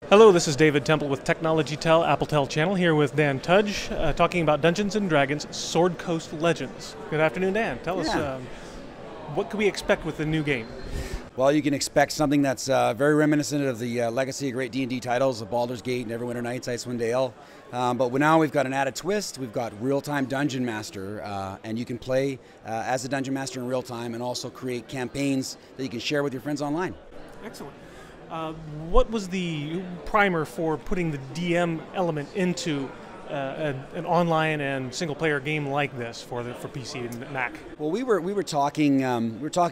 Hello, this is David Temple with Technology Tell, Apple Tell channel, here with Dan Tudge, talking about Dungeons & Dragons Sword Coast Legends. Good afternoon, Dan. Tell us, what can we expect with the new game? Well, you can expect something that's very reminiscent of the legacy of great D&D titles of Baldur's Gate, Neverwinter Nights, Icewind Dale. But now we've got an added twist. We've got real-time Dungeon Master, and you can play as a Dungeon Master in real time and also create campaigns that you can share with your friends online. Excellent. What was the primer for putting the DM element into an online and single-player game like this for PC and Mac? Well, we were talking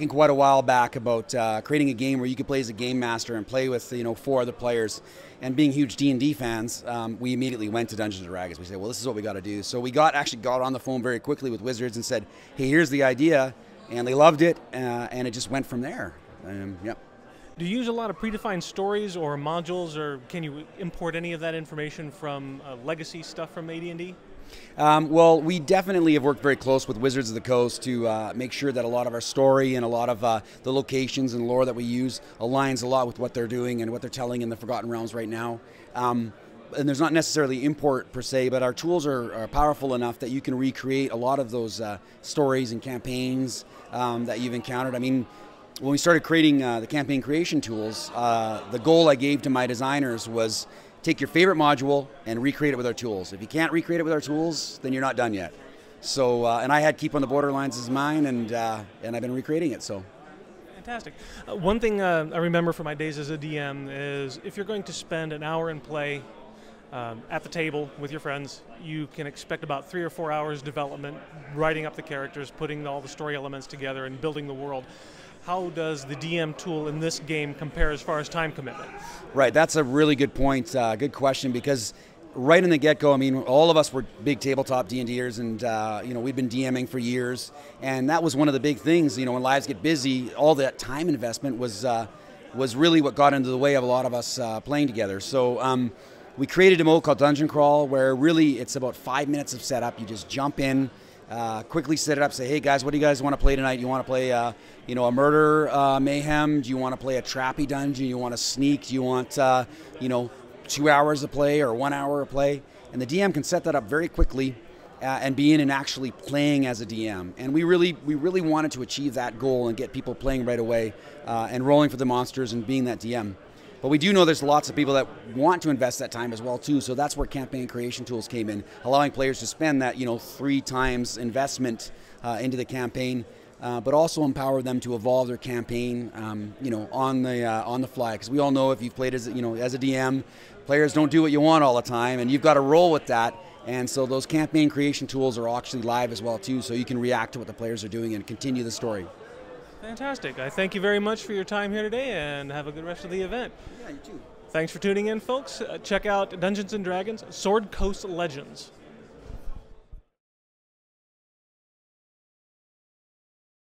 quite a while back about creating a game where you could play as a game master and play with 4 other players. And being huge D&D fans, we immediately went to Dungeons & Dragons. We said, well, this is what we got to do. So we actually got on the phone very quickly with Wizards and said, hey, here's the idea, and they loved it, and it just went from there. Yep. Do you use a lot of predefined stories or modules, or can you import any of that information from legacy stuff from AD&D? Well, we definitely have worked very close with Wizards of the Coast to make sure that a lot of our story and a lot of the locations and lore that we use aligns a lot with what they're doing and what they're telling in the Forgotten Realms right now. And there's not necessarily import per se, but our tools are powerful enough that you can recreate a lot of those stories and campaigns that you've encountered. I mean, when we started creating the campaign creation tools, the goal I gave to my designers was take your favorite module and recreate it with our tools. If you can't recreate it with our tools, then you're not done yet. So, and I had Keep on the Borderlands as mine, and I've been recreating it. So. Fantastic. One thing I remember from my days as a DM is if you're going to spend an hour in play at the table with your friends, you can expect about 3 or 4 hours development, writing up the characters, putting all the story elements together, and building the world. How does the DM tool in this game compare as far as time commitment? Right, that's a really good point, good question, because right in the get-go, I mean, all of us were big tabletop D&Ders, and we've been DMing for years, and that was one of the big things. When lives get busy, all that time investment was really what got into the way of a lot of us playing together. So we created a mode called Dungeon Crawl, where really it's about 5 minutes of setup. You just jump in, quickly set it up, say, hey guys, what do you guys want to play tonight? You want to play a murder mayhem? Do you want to play a trappy dungeon? You want to sneak? Do you want 2 hours of play or 1 hour of play? And the DM can set that up very quickly and be in and actually playing as a DM. And we really wanted to achieve that goal and get people playing right away and rolling for the monsters and being that DM. But we do know there's lots of people that want to invest that time as well too, so that's where campaign creation tools came in, allowing players to spend that 3 times investment into the campaign, but also empower them to evolve their campaign, on the fly. Because we all know if you've played as a DM, players don't do what you want all the time, and you've got to roll with that. And so those campaign creation tools are actually live as well too, so you can react to what the players are doing and continue the story. Fantastic. I thank you very much for your time here today, and have a good rest of the event. Yeah, you too. Thanks for tuning in, folks. Check out Dungeons & Dragons Sword Coast Legends.